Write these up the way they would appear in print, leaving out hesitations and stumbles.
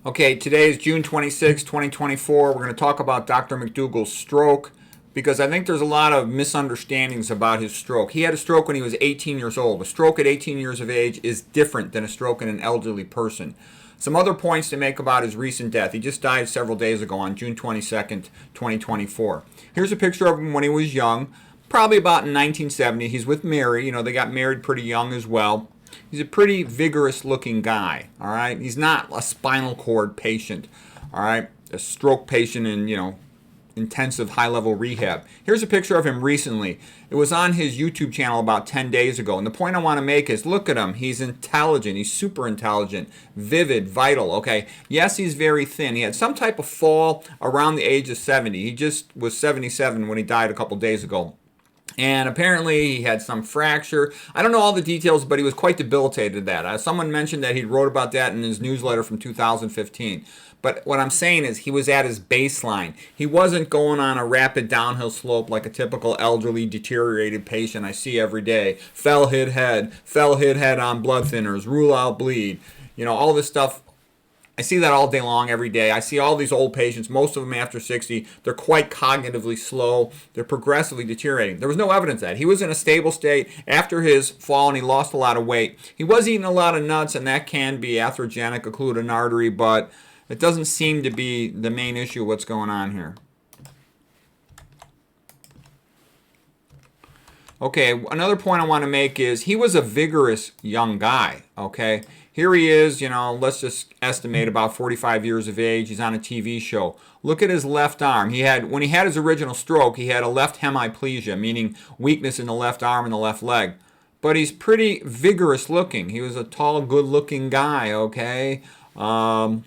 Okay, today is June 26, 2024. We're going to talk about Dr. Mcdougall's stroke because I think there's a lot of misunderstandings about his stroke. He had a stroke when he was 18 years old. A stroke at 18 years of age is different than a stroke in an elderly person. Some other points to make about his recent death. He just died several days ago on June 22nd, 2024. Here's a picture of him when he was young, probably about in 1970. He's with Mary. You know, they got married pretty young as well. He's a pretty vigorous looking guy, all right? He's not a spinal cord patient, all right? A stroke patient in, intensive high-level rehab. Here's a picture of him recently. It was on his YouTube channel about 10 days ago. And the point I want to make is, look at him. He's intelligent. He's super intelligent, vivid, vital, okay? Yes, he's very thin. He had some type of fall around the age of 70. He just was 77 when he died a couple days ago. And apparently he had some fracture. I don't know all the details, but he was quite debilitated at that. Someone mentioned that he wrote about that in his newsletter from 2015. But what I'm saying is he was at his baseline. He wasn't going on a rapid downhill slope like a typical elderly deteriorated patient I see every day. Fell, hit head on blood thinners, rule out bleed. You know, all this stuff. I see that all day long, every day. I see all these old patients, most of them after 60. They're quite cognitively slow. They're progressively deteriorating. There was no evidence of that. He was in a stable state after his fall, and he lost a lot of weight. He was eating a lot of nuts, and that can be atherogenic, occlude an artery, but it doesn't seem to be the main issue of what's going on here. Okay, another point I want to make is he was a vigorous young guy, okay? Here he is, let's just estimate about 45 years of age. He's on a TV show. Look at his left arm. When he had his original stroke, he had a left hemiplegia, meaning weakness in the left arm and the left leg. But he's pretty vigorous looking. He was a tall, good-looking guy, okay? And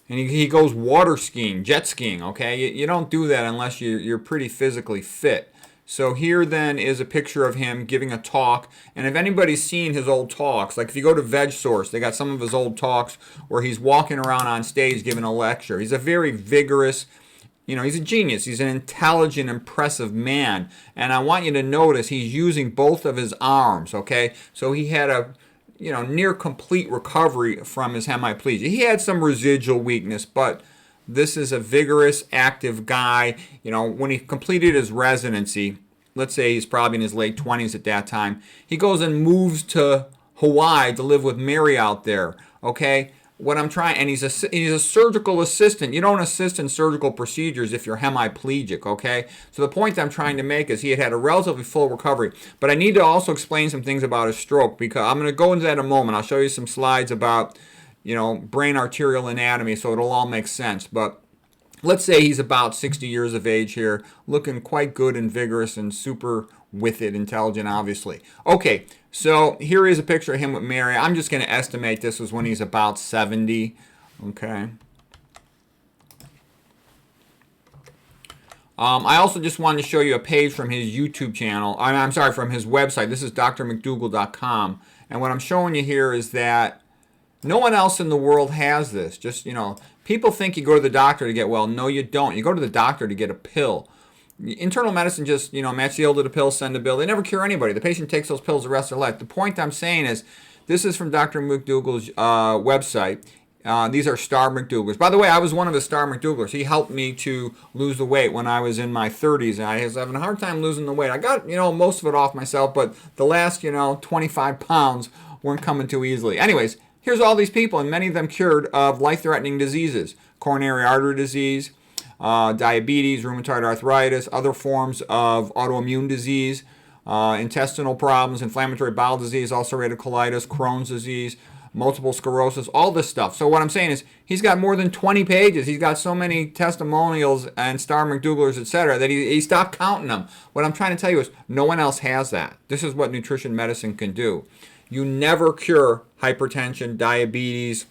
he goes water skiing, jet skiing, okay? You don't do that unless you're pretty physically fit. So here then is a picture of him giving a talk. And if anybody's seen his old talks, like if you go to VegSource, they got some of his old talks where he's walking around on stage giving a lecture. He's a very vigorous, he's a genius. He's an intelligent, impressive man. And I want you to notice he's using both of his arms, okay? So he had a near complete recovery from his hemiplegia. He had some residual weakness, but this is a vigorous, active guy. When he completed his residency, let's say he's probably in his late 20s at that time, he goes and moves to Hawaii to live with Mary out there, okay? And he's a surgical assistant. You don't assist in surgical procedures if you're hemiplegic, okay? So the point I'm trying to make is he had a relatively full recovery. But I need to also explain some things about his stroke because I'm going to go into that in a moment. I'll show you some slides about brain arterial anatomy, so it'll all make sense. But let's say he's about 60 years of age here, looking quite good and vigorous and super with it, intelligent, obviously. Okay, so here is a picture of him with Mary. I'm just going to estimate this was when he's about 70. Okay. I also just wanted to show you a page from his YouTube channel. I'm sorry, from his website. This is drmcdougall.com. And what I'm showing you here is that no one else in the world has this. Just, people think you go to the doctor to get well. No, you don't. You go to the doctor to get a pill. Internal medicine just, match the ill to the pill, send a bill. They never cure anybody. The patient takes those pills the rest of their life. The point I'm saying is, this is from Dr. Mcdougall's website. These are Star Mcdougalls. By the way, I was one of the Star Mcdougalls. He helped me to lose the weight when I was in my 30s. And I was having a hard time losing the weight. I got, most of it off myself, but the last, 25 pounds weren't coming too easily. Anyways, here's all these people, and many of them cured of life-threatening diseases. Coronary artery disease, diabetes, rheumatoid arthritis, other forms of autoimmune disease, intestinal problems, inflammatory bowel disease, ulcerative colitis, Crohn's disease, multiple sclerosis, all this stuff. So what I'm saying is he's got more than 20 pages. He's got so many testimonials and Star Mcdougallers, etc., that he stopped counting them. What I'm trying to tell you is no one else has that. This is what nutrition medicine can do. You never cure hypertension, diabetes,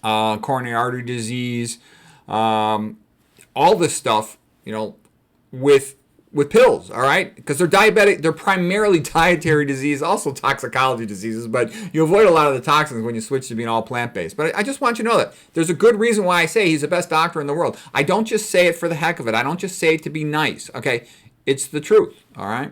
coronary artery disease, all this stuff, with pills, all right? Because they're diabetic, they're primarily dietary disease, also toxicology diseases, but you avoid a lot of the toxins when you switch to being all plant-based. But I just want you to know that there's a good reason why I say he's the best doctor in the world. I don't just say it for the heck of it. I don't just say it to be nice, okay? It's the truth, all right?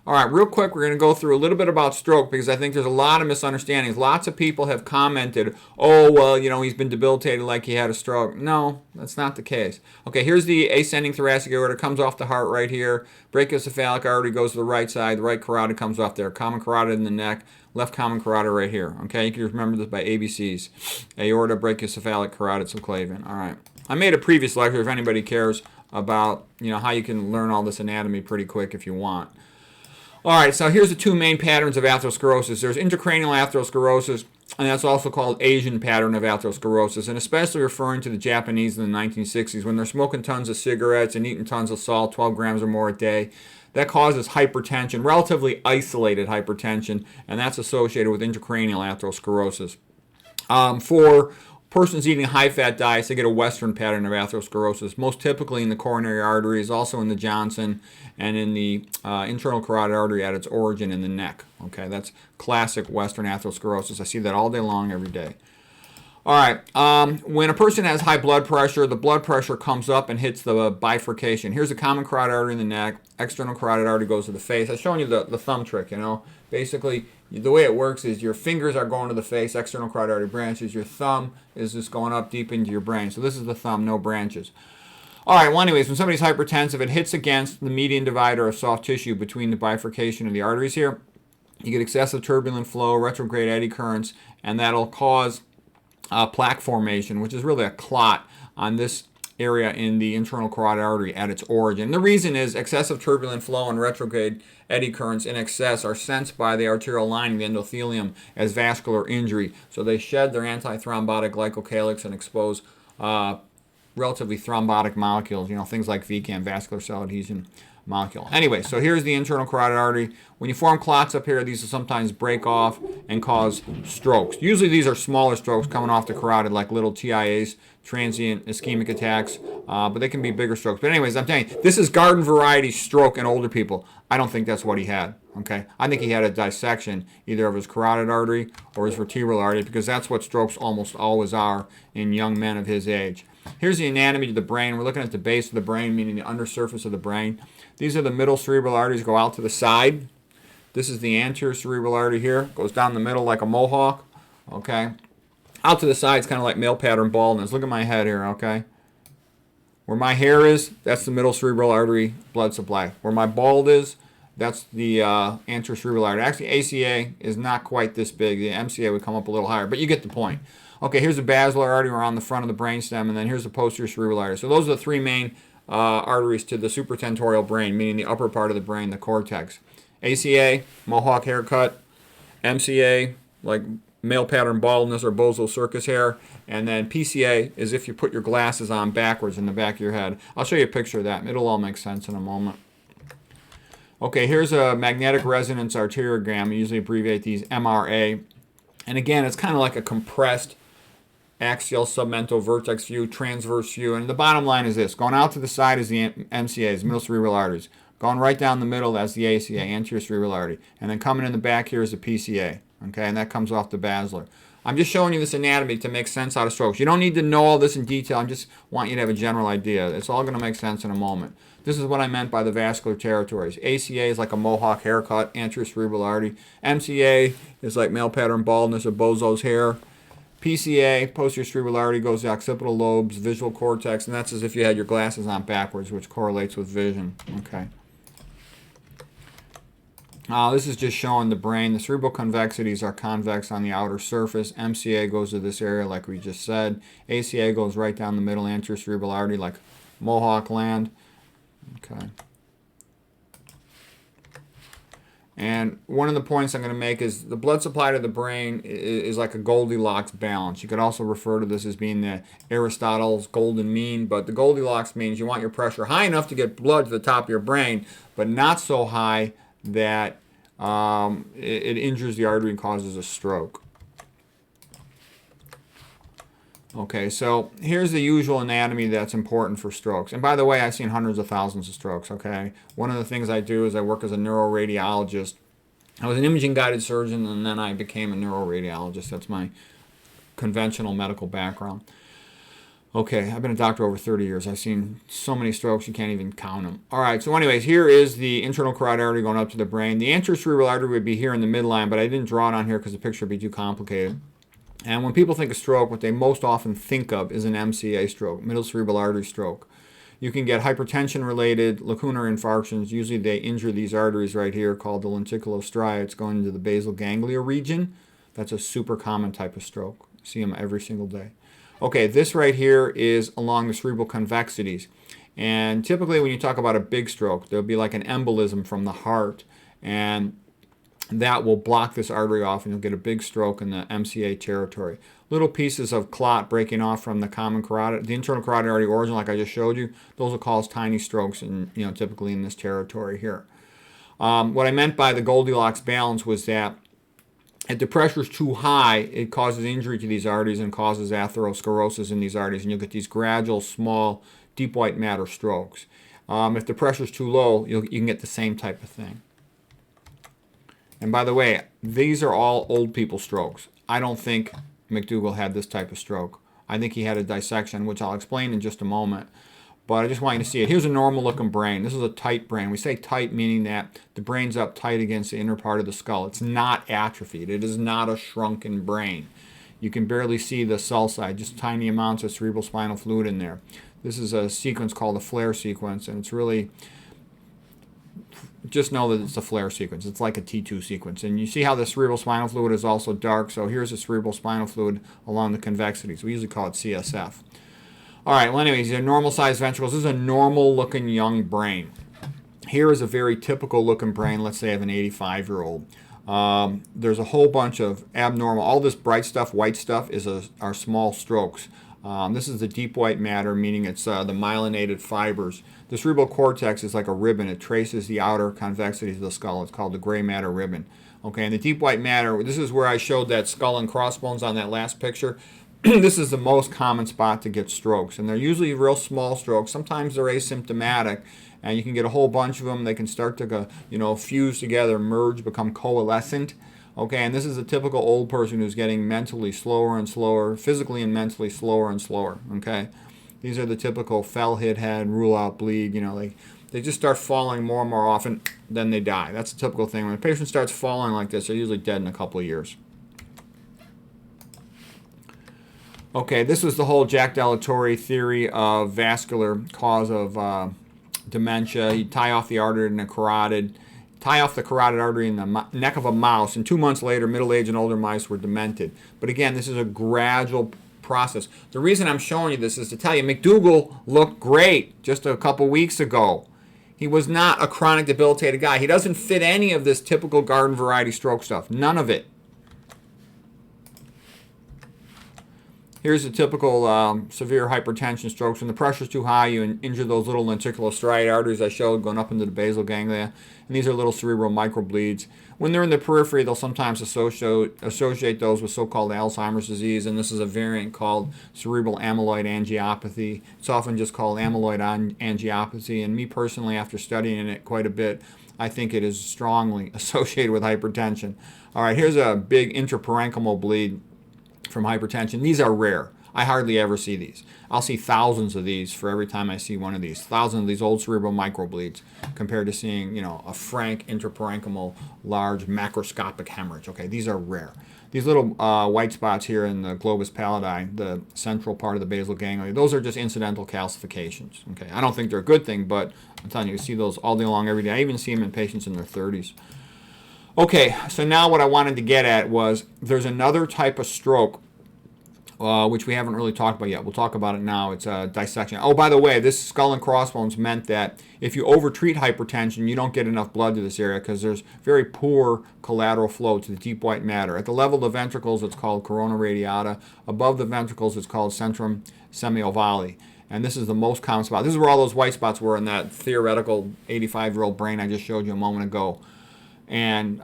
All right, real quick, we're going to go through a little bit about stroke because I think there's a lot of misunderstandings. Lots of people have commented, oh, well, you know, he's been debilitated like he had a stroke. No, that's not the case. Okay, here's the ascending thoracic aorta. Comes off the heart right here. Brachiocephalic artery goes to the right side. The right carotid comes off there. Common carotid in the neck. Left common carotid right here. Okay, you can remember this by ABCs. Aorta, brachiocephalic, carotid, subclavian. All right. I made a previous lecture if anybody cares about, you know, how you can learn all this anatomy pretty quick if you want. All right, so here's the two main patterns of atherosclerosis. There's intracranial atherosclerosis, and that's also called Asian pattern of atherosclerosis, and especially referring to the Japanese in the 1960s when they're smoking tons of cigarettes and eating tons of salt, 12 grams or more a day. That causes hypertension, relatively isolated hypertension, and that's associated with intracranial atherosclerosis. For persons eating high-fat diets, they get a Western pattern of atherosclerosis, most typically in the coronary arteries, also in the Johnson, and in the internal carotid artery at its origin in the neck. Okay, that's classic Western atherosclerosis. I see that all day long, every day. All right, when a person has high blood pressure, the blood pressure comes up and hits the bifurcation. Here's the common carotid artery in the neck. External carotid artery goes to the face. I've shown you the thumb trick, you know. Basically, the way it works is your fingers are going to the face, external carotid artery branches. Your thumb is just going up deep into your brain. So this is the thumb, no branches. All right, well, anyways, when somebody's hypertensive, it hits against the median divider of soft tissue between the bifurcation of the arteries here. You get excessive turbulent flow, retrograde eddy currents, and that'll cause plaque formation, which is really a clot on this area in the internal carotid artery at its origin. The reason is excessive turbulent flow and retrograde eddy currents in excess are sensed by the arterial lining, the endothelium, as vascular injury. So they shed their antithrombotic glycocalyx and expose relatively thrombotic molecules, you know, things like VCAM, vascular cell adhesion molecule. Anyway, so here's the internal carotid artery. When you form clots up here, these will sometimes break off and cause strokes. Usually these are smaller strokes coming off the carotid, like little TIAs, transient ischemic attacks, but they can be bigger strokes. But anyways, I'm telling you, this is garden variety stroke in older people. I don't think that's what he had, okay? I think he had a dissection either of his carotid artery or his vertebral artery, because that's what strokes almost always are in young men of his age. Here's the anatomy of the brain. We're looking at the base of the brain, meaning the undersurface of the brain. These are the middle cerebral arteries, go out to the side. This is the anterior cerebral artery here. Goes down the middle like a mohawk, okay? Out to the side, it's kind of like male pattern baldness. Look at my head here, okay? Where my hair is, that's the middle cerebral artery blood supply. Where my bald is, that's the anterior cerebral artery. Actually, ACA is not quite this big. The MCA would come up a little higher, but you get the point. Okay, here's the basilar artery around the front of the brainstem, and then here's the posterior cerebral artery. So those are the three main arteries to the supratentorial brain, meaning the upper part of the brain, the cortex. ACA, mohawk haircut. MCA, like male pattern baldness or bozo circus hair. And then PCA is if you put your glasses on backwards in the back of your head. I'll show you a picture of that. It'll all make sense in a moment. Okay, here's a magnetic resonance arteriogram. We usually abbreviate these MRA. And again, it's kind of like a compressed axial submental vertex view, transverse view. And the bottom line is this. Going out to the side is the MCAs, middle cerebral arteries. Going right down the middle, that's the ACA, anterior cerebral artery. And then coming in the back here is the PCA. Okay, and that comes off the basilar. I'm just showing you this anatomy to make sense out of strokes. You don't need to know all this in detail. I just want you to have a general idea. It's all going to make sense in a moment. This is what I meant by the vascular territories. ACA is like a mohawk haircut, anterior cerebral artery. MCA is like male pattern baldness or bozo's hair. PCA, posterior cerebral artery, goes to the occipital lobes, visual cortex, and that's as if you had your glasses on backwards, which correlates with vision. Okay. This is just showing the brain. The cerebral convexities are convex on the outer surface. MCA goes to this area like we just said. ACA goes right down the middle, anterior cerebral artery like mohawk land. Okay. And one of the points I'm going to make is the blood supply to the brain is like a Goldilocks balance. You could also refer to this as being the Aristotle's golden mean, but the Goldilocks means you want your pressure high enough to get blood to the top of your brain, but not so high that it injures the artery and causes a stroke. Okay, so here's the usual anatomy that's important for strokes. And by the way, I've seen hundreds of thousands of strokes, okay? One of the things I do is I work as a neuroradiologist. I was an imaging-guided surgeon, and then I became a neuroradiologist. That's my conventional medical background. Okay, I've been a doctor over 30 years. I've seen so many strokes you can't even count them. All right, so anyways, here is the internal carotid artery going up to the brain. The anterior cerebral artery would be here in the midline, but I didn't draw it on here because the picture would be too complicated. And when people think of stroke, what they most often think of is an MCA stroke, middle cerebral artery stroke. You can get hypertension-related lacunar infarctions. Usually they injure these arteries right here called the lenticulostriae. It's going into the basal ganglia region. That's a super common type of stroke. See them every single day. Okay, this right here is along the cerebral convexities. And typically when you talk about a big stroke, there'll be like an embolism from the heart, and that will block this artery off, and you'll get a big stroke in the MCA territory. Little pieces of clot breaking off from the common carotid, the internal carotid artery origin, like I just showed you, those will cause tiny strokes, and typically in this territory here. What I meant by the Goldilocks balance was that if the pressure is too high, it causes injury to these arteries and causes atherosclerosis in these arteries, and you'll get these gradual, small, deep white matter strokes. If the pressure is too low, you can get the same type of thing. And by the way, these are all old people strokes. I don't think Mcdougall had this type of stroke. I think he had a dissection, which I'll explain in just a moment. But I just want you to see it. Here's a normal looking brain. This is a tight brain. We say tight meaning that the brain's up tight against the inner part of the skull. It's not atrophied. It is not a shrunken brain. You can barely see the cell side, just tiny amounts of cerebral spinal fluid in there. This is a sequence called a flare sequence, and it's really, just know that it's a flare sequence. It's like a T2 sequence. And you see how the cerebral spinal fluid is also dark. So here's the cerebral spinal fluid along the convexities. We usually call it CSF. All right, well, anyways, these are normal-sized ventricles. This is a normal-looking young brain. Here is a very typical-looking brain, let's say, of an 85-year-old. There's a whole bunch of abnormal, all this bright stuff, white stuff, are small strokes. This is the deep white matter, meaning it's the myelinated fibers. The cerebral cortex is like a ribbon. It traces the outer convexities of the skull. It's called the gray matter ribbon. Okay, and the deep white matter, this is where I showed that skull and crossbones on that last picture. This is the most common spot to get strokes, and they're usually real small strokes. Sometimes they're asymptomatic, and you can get a whole bunch of them. They can start to fuse together, merge, become coalescent. Okay, and this is a typical old person who's getting mentally slower and slower, physically and mentally slower and slower. Okay, these are the typical fell, hit head, rule out, bleed. They just start falling more and more often, then they die. That's a typical thing. When a patient starts falling like this, they're usually dead in a couple of years. Okay, this was the whole Jack Delatorre theory of vascular cause of dementia. You tie off the artery in the carotid, tie off the carotid artery in the neck of a mouse, and 2 months later, middle-aged and older mice were demented. But again, this is a gradual process. The reason I'm showing you this is to tell you Mcdougall looked great just a couple weeks ago. He was not a chronic debilitated guy. He doesn't fit any of this typical garden variety stroke stuff. None of it. Here's a typical severe hypertension strokes. When the pressure's too high, you injure those little lenticulostriae arteries I showed going up into the basal ganglia. And these are little cerebral microbleeds. When they're in the periphery, they'll sometimes associate those with so-called Alzheimer's disease. And this is a variant called cerebral amyloid angiopathy. It's often just called amyloid angiopathy. And me personally, after studying it quite a bit, I think it is strongly associated with hypertension. All right, here's a big intraparenchymal bleed from hypertension. These are rare. I hardly ever see these. I'll see thousands of these for every time I see one of these. Thousands of these old cerebral microbleeds compared to seeing, a frank intraparenchymal large macroscopic hemorrhage. Okay, these are rare. These little white spots here in the globus pallidi, the central part of the basal ganglia, those are just incidental calcifications. Okay, I don't think they're a good thing, but I'm telling you, you see those all day long every day. I even see them in patients in their 30s. Okay, so now what I wanted to get at was there's another type of stroke which we haven't really talked about yet. We'll talk about it now. It's a dissection. Oh, by the way, this skull and crossbones meant that if you overtreat hypertension, you don't get enough blood to this area because there's very poor collateral flow to the deep white matter. At the level of the ventricles, it's called corona radiata. Above the ventricles, it's called centrum semiovale. And this is the most common spot. This is where all those white spots were in that theoretical 85-year-old brain I just showed you a moment ago. And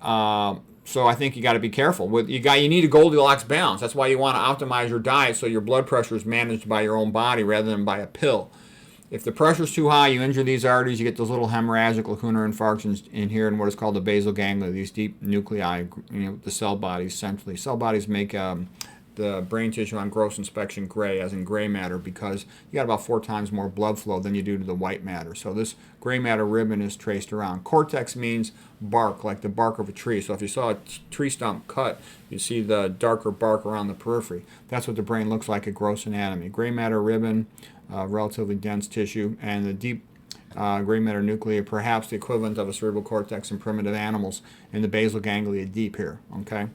so I think you got to be careful. You need a Goldilocks balance. That's why you want to optimize your diet so your blood pressure is managed by your own body rather than by a pill. If the pressure's too high, you injure these arteries, you get those little hemorrhagic lacunar infarctions in here in what is called the basal ganglia, these deep nuclei, the cell bodies centrally. Cell bodies make the brain tissue on gross inspection gray, as in gray matter, because you got about 4 times more blood flow than you do to the white matter. So this gray matter ribbon is traced around. Cortex means bark, like the bark of a tree. So if you saw a tree stump cut, you see the darker bark around the periphery. That's what the brain looks like at gross anatomy. Gray matter ribbon, relatively dense tissue, and the deep gray matter nuclei, perhaps the equivalent of a cerebral cortex in primitive animals, in the basal ganglia deep here. Okay.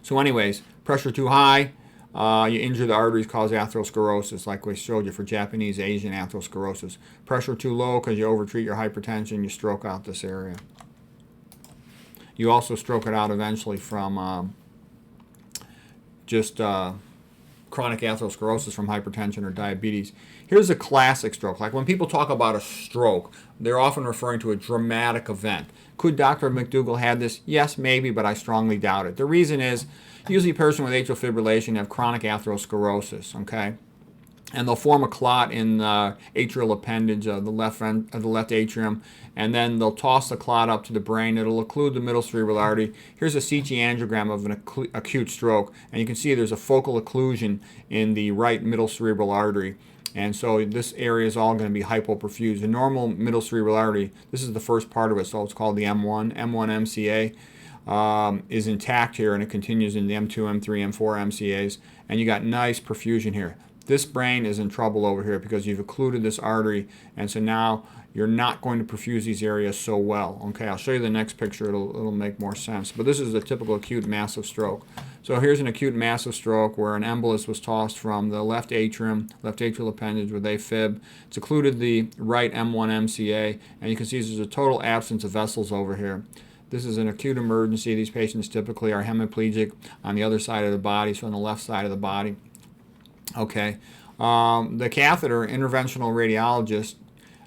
So anyways, pressure too high, you injure the arteries, cause atherosclerosis, like we showed you for Japanese, Asian atherosclerosis. Pressure too low because you overtreat your hypertension, you stroke out this area. You also stroke it out eventually from just chronic atherosclerosis from hypertension or diabetes. Here's a classic stroke. Like when people talk about a stroke, they're often referring to a dramatic event. Could Dr. Mcdougall have this? Yes, maybe, but I strongly doubt it. The reason is, usually a person with atrial fibrillation have chronic atherosclerosis, okay? And they'll form a clot in the atrial appendage of the left atrium, and then they'll toss the clot up to the brain. It'll occlude the middle cerebral artery. Here's a CT angiogram of an acute stroke, and you can see there's a focal occlusion in the right middle cerebral artery. And so this area is all going to be hypoperfused. The normal middle cerebral artery, this is the first part of it, so it's called the M1 MCA, is intact here, and it continues in the M2, M3, M4 MCAs, and you got nice perfusion here. This brain is in trouble over here because you've occluded this artery, and so now you're not going to perfuse these areas so well. Okay, I'll show you the next picture. It'll make more sense. But this is a typical acute massive stroke. So here's an acute massive stroke where an embolus was tossed from the left atrium, left atrial appendage with AFib. It's occluded the right M1 MCA, and you can see there's a total absence of vessels over here. This is an acute emergency. These patients typically are hemiplegic on the other side of the body, so on the left side of the body. Okay, the catheter, interventional radiologist,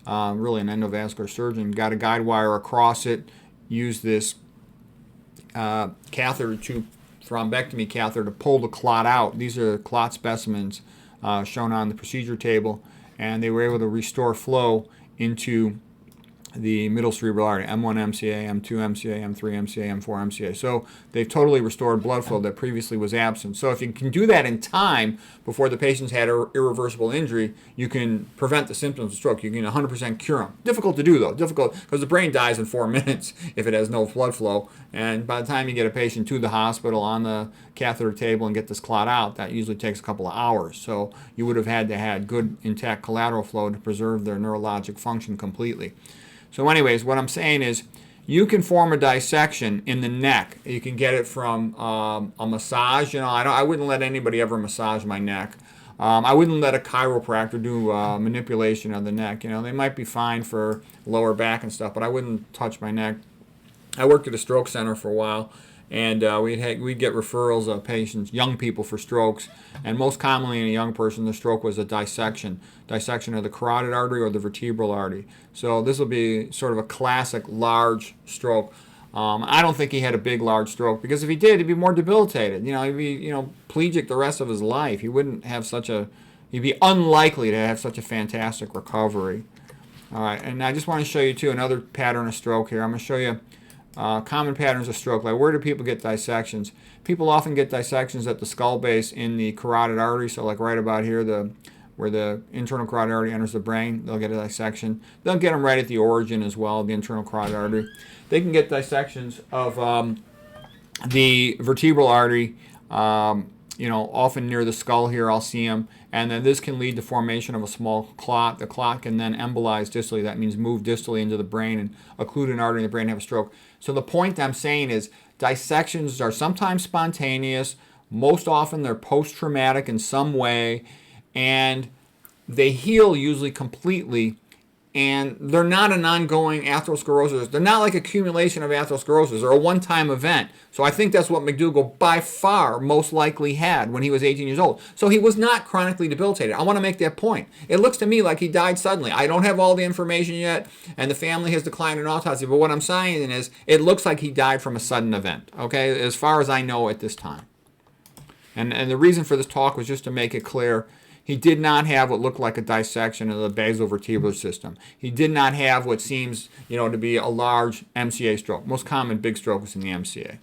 really an endovascular surgeon, got a guide wire across it, used this catheter thrombectomy catheter to pull the clot out. These are clot specimens shown on the procedure table, and they were able to restore flow into the middle cerebral artery, M1 MCA, M2 MCA, M3 MCA, M4 MCA. So they've totally restored blood flow that previously was absent. So if you can do that in time before the patient's had an irreversible injury, you can prevent the symptoms of stroke. You can 100% cure them. Difficult to do though, difficult because the brain dies in 4 minutes if it has no blood flow. And by the time you get a patient to the hospital on the catheter table and get this clot out, that usually takes a couple of hours. So you would have had to have good intact collateral flow to preserve their neurologic function completely. So anyways, what I'm saying is you can form a dissection in the neck. You can get it from a massage. You know, I wouldn't let anybody ever massage my neck. I wouldn't let a chiropractor do manipulation of the neck. You know, they might be fine for lower back and stuff, but I wouldn't touch my neck. I worked at a stroke center for a while, and we'd get referrals of patients, young people, for strokes, and most commonly in a young person, the stroke was a dissection of the carotid artery or the vertebral artery. So this will be sort of a classic large stroke. I don't think he had a big, large stroke, because if he did, he'd be more debilitated. You know, he'd be, plegic the rest of his life. He wouldn't have he'd be unlikely to have such a fantastic recovery. All right, and I just want to show you too another pattern of stroke here. I'm going to show you common patterns of stroke. Like, where do people get dissections? People often get dissections at the skull base in the carotid artery. So like right about here, where the internal carotid artery enters the brain, they'll get a dissection. They'll get them right at the origin as well, the internal carotid artery. They can get dissections of the vertebral artery, often near the skull here. I'll see them. And then this can lead to formation of a small clot. The clot can then embolize distally. That means move distally into the brain and occlude an artery in the brain and have a stroke. So the point I'm saying is dissections are sometimes spontaneous. Most often they're post-traumatic in some way, and they heal usually completely, and they're not an ongoing atherosclerosis. They're not like accumulation of atherosclerosis. They're a one-time event. So I think that's what Mcdougall by far most likely had when he was 18 years old. So he was not chronically debilitated. I want to make that point. It looks to me like he died suddenly. I don't have all the information yet, and the family has declined an autopsy, but what I'm saying is it looks like he died from a sudden event, okay, as far as I know at this time. And the reason for this talk was just to make it clear. He did not have what looked like a dissection of the basovertebral system. He did not have what seems, to be a large MCA stroke. Most common big stroke is in the MCA.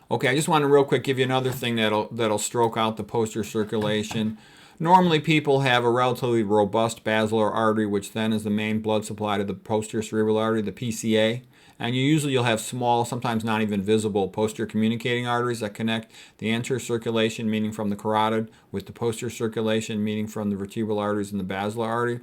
Okay, I just want to real quick give you another thing that'll stroke out the posterior circulation. Normally people have a relatively robust basilar artery, which then is the main blood supply to the posterior cerebral artery, the PCA. And you'll have small, sometimes not even visible, posterior communicating arteries that connect the anterior circulation, meaning from the carotid, with the posterior circulation, meaning from the vertebral arteries and the basilar artery.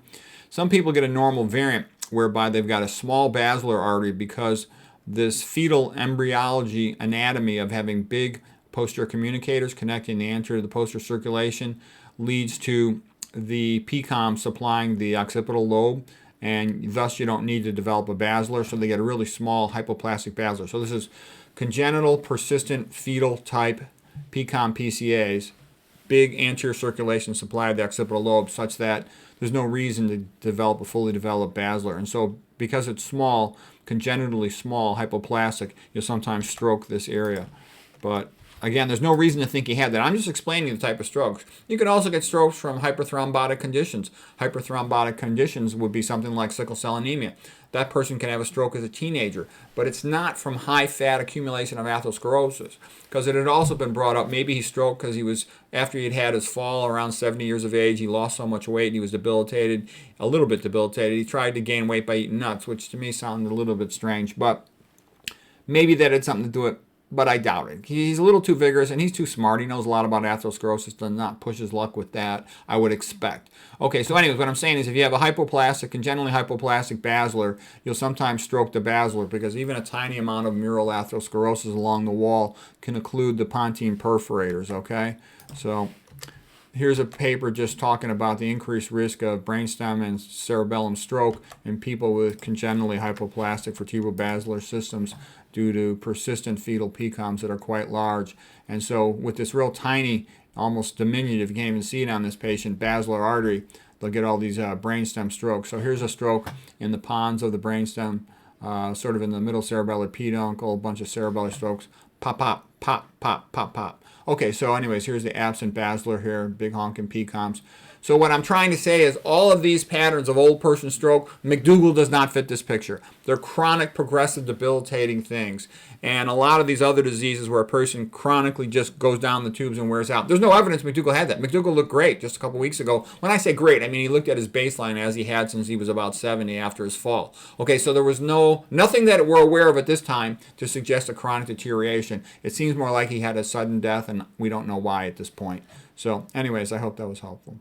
Some people get a normal variant whereby they've got a small basilar artery because this fetal embryology anatomy of having big posterior communicators connecting the anterior to the posterior circulation leads to the PCOM supplying the occipital lobe, and thus you don't need to develop a basilar, so they get a really small hypoplastic basilar. So this is congenital persistent fetal type PCOM PCAs, big anterior circulation supply of the occipital lobe such that there's no reason to develop a fully developed basilar. And so because it's small, congenitally small, hypoplastic, you'll sometimes stroke this area. But again, there's no reason to think he had that. I'm just explaining the type of strokes. You could also get strokes from hyperthrombotic conditions. Hyperthrombotic conditions would be something like sickle cell anemia. That person can have a stroke as a teenager, but it's not from high fat accumulation of atherosclerosis, because it had also been brought up maybe he stroked because he was, after he'd had his fall around 70 years of age, he lost so much weight and he was debilitated, a little bit debilitated. He tried to gain weight by eating nuts, which to me sounded a little bit strange, but maybe that had something to do with it. But I doubt it. He's a little too vigorous and he's too smart. He knows a lot about atherosclerosis, does not push his luck with that, I would expect. Okay, so anyways, what I'm saying is if you have a hypoplastic, congenitally hypoplastic basilar, you'll sometimes stroke the basilar because even a tiny amount of mural atherosclerosis along the wall can occlude the pontine perforators, okay? So here's a paper just talking about the increased risk of brainstem and cerebellum stroke in people with congenitally hypoplastic vertebrobasilar systems due to persistent fetal PCOMs that are quite large. And so with this real tiny, almost diminutive, you can't even see it on this patient, basilar artery, they'll get all these brainstem strokes. So here's a stroke in the pons of the brainstem, sort of in the middle cerebellar peduncle, a bunch of cerebellar strokes, pop, pop, pop, pop, pop, pop. Okay, so anyways, here's the absent basilar here, big honking PCOMs. So what I'm trying to say is all of these patterns of old person stroke, Mcdougall does not fit this picture. They're chronic, progressive, debilitating things. And a lot of these other diseases where a person chronically just goes down the tubes and wears out. There's no evidence Mcdougall had that. Mcdougall looked great just a couple weeks ago. When I say great, I mean he looked at his baseline as he had since he was about 70 after his fall. Okay, so there was nothing that we're aware of at this time to suggest a chronic deterioration. It seems more like he had a sudden death, and we don't know why at this point. So anyways, I hope that was helpful.